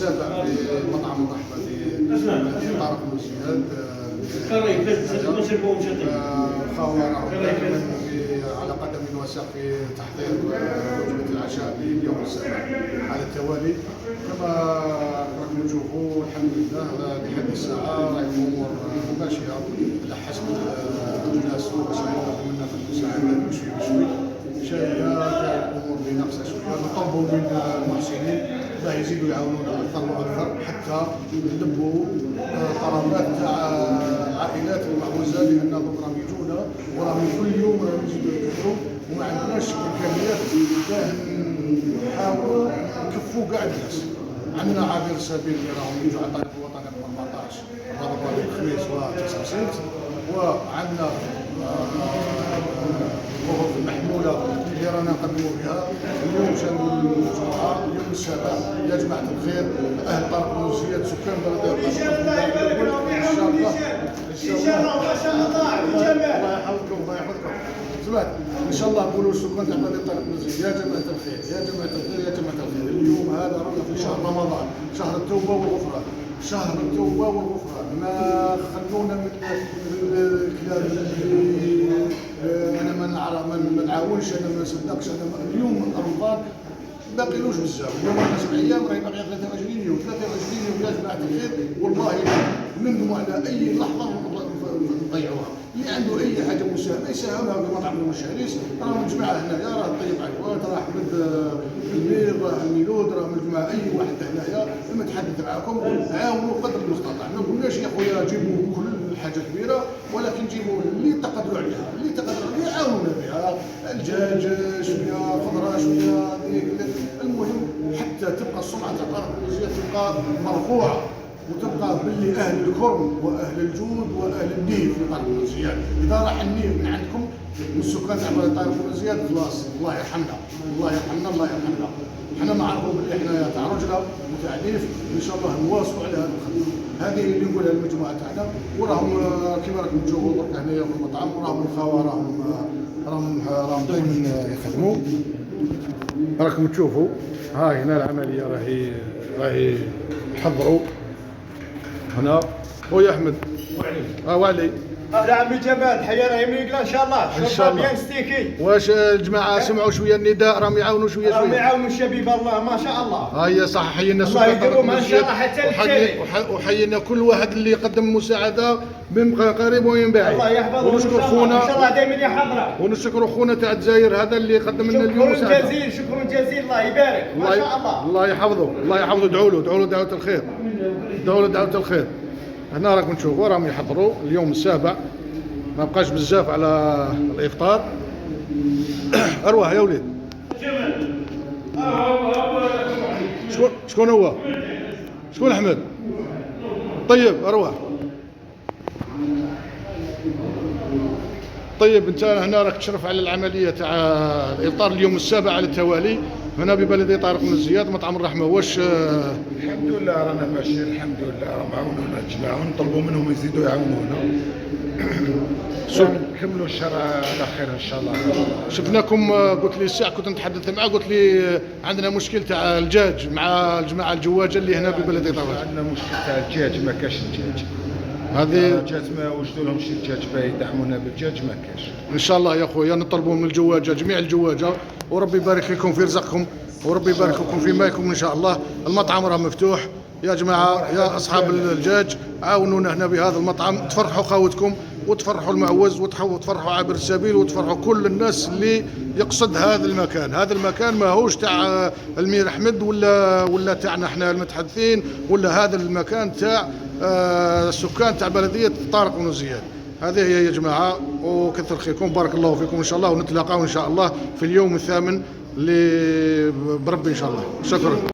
السابع في مطعم الرحمة في طارق بن زياد. خاورة على قدم وساق في تحضير وجبة العشاء لليوم السابع على التوالي. كما راكم تشوفوا الحمد لله لحد الساعة راهي الأمور ماشية على حسب الناس وسائل منا في المساعدة بشوي بشوي. شاية كاع الأمور اللي ناقصة شوية، نطلبوا من المحسنين باه يزيدوا يعاونونا أكثر وأكثر حتى نلبوا طلبات تاع العائلات المعوزة، لأن راهم يجونا وراهم كل يوم راهم يزيدوا يكثروا وما عندناش إمكانيات باه نحاولوا نكفوا كاع الناس. عندنا عابر السبيل اللي راهم يجوا على الطريق الوطني رقم 14 الرابط الخميس و9 سبت، وعندنا وقف المحمولة اللي رانا نقدموا بها اليوم شنو الجمعة اليوم السابع. يا جماعة الخير أهل طارق بن زياد سكان بلدية إن شاء الله ما شاء الله الله يحفظكم الله يحفظكم. سمعت إن شاء الله نقولوا سكان تاع بلدية طارق بن زياد يا جماعة الخير يا جماعة الخير يا جماعة الخير. اليوم هذا رانا في شهر رمضان، شهر التوبة والغفران، شهر التوبة والغفران. ما خلونا من الكلام اللي انا ما نعاونش، انا ما نصدقش. انا اليوم رمضان باقيلوش بزاف، اليوم رانا 7 ايام راهي باقي 23 يوم 23 يوم يا جماعه الخير. والله نندموا على اي لحظه نضيعوها. اللي عنده اي حاجه مساهمه يساهمها في مطعم المشاريس. راهم الجماعه هنايا راه طيب عيوات، راه احمد المير، راه الميلود، راه الجماعه اي واحد هنايا المتحدث معكم عاونوا قدر المستطاع. ما قلناش يا خويا جيبوا كل حاجه كبيره، ولكن جيبوا اللي تقدروا عليها، اللي تقدروا عليها عاونونا بها. الدجاج شويه، خضره شويه، المهم حتى تبقى السمعه تاع طارق بن زياد تبقى مرفوعه، وتبقى باللي اهل الكرم واهل الجود واهل النيف في طارق بن زياد. اذا راح النيف من عندكم من السكان تاع طارق بن زياد خلاص الله يرحمنا الله يرحمنا الله يرحمنا. حنا نعرفوا باللي حنا تاع رجله وتاع نيف، ان شاء الله نواصلوا على هذه الخدمه. هذه اللي نقولها للمجموعه تاعنا، وراهم كما راكم تشوفوا درك هنايا في المطعم، وراهم الخوا راهم دائما يخدموا. راكم تشوفوا هاي هنا العمليه راهي حضروا هنا. خويا احمد وعلي هذا عمي جمال حيا راهي ميقله ان شاء الله. ان شاء الله بيان ستيكي. واش الجماعه سمعوا شويه النداء راهم يعاونوا شويه راهم يعاونوا الشبيب الله ما شاء الله. هيا صح. حيينا الله يقوم ان شاء الله حتى التالي. وحيينا كل واحد اللي قدم مساعده من قريب ومن بعيد. الله يحفظه ونشكر خونا ان شاء الله دائما يحضره. ونشكر خونا تاع الجزائر هذا اللي قدم لنا اليوم مساعده. شكرا جزيلا شكرا جزيلا الله يبارك ما شاء الله. الله يحفظه الله يحفظه. ادعوا له دعوه الخير، ادعوا له دعوه الخير. هنا راكم تشوفوا راهم يحضروا اليوم السابع، ما بقاش بزاف على الافطار. اروح يا وليد. شكون هو؟ شكون احمد؟ طيب اروح. طيب انت هنا راك تشرف على العمليه تاع الافطار اليوم السابع على التوالي هنا ببلديه طارق بن زياد مطعم الرحمه. واش الحمد لله رانا ماشيين الحمد لله، راهم عاونونا الجماعه ونطلبوا منهم يزيدوا يعاونونا. نكملوا الشهر على خير ان شاء الله. شفناكم قلت لي الساعه كنت نتحدث معاه قلت لي عندنا مشكل تاع الدجاج مع الجماعه الجواجه اللي هنا ببلديه طارق. عندنا مشكل تاع الدجاج، ما كاش الدجاج. هذه جات ما وجدوا لهم شي دجاج باه يدعمونا بالدجاج ما كاش. ان شاء الله يا خويا نطلبوا من الجواجه جميع الجواجه، وربي يبارك لكم في رزقكم وربي يبارك لكم في مايكم ان شاء الله. المطعم راه مفتوح يا جماعه يا اصحاب الدجاج، عاونونا هنا بهذا المطعم، تفرحوا خاوتكم وتفرحوا المعوز وتفرحوا عابر السبيل وتفرحوا كل الناس اللي يقصد هذا المكان. هذا المكان ماهوش تاع المير احمد ولا تاعنا احنا المتحدثين، ولا هذا المكان تاع السكان تاع بلديه طارق بن زياد. هذه هي يا جماعه، وكثر خيركم بارك الله فيكم ان شاء الله، ونتلاقاو ان شاء الله في اليوم الثامن بربي ان شاء الله. شكرا.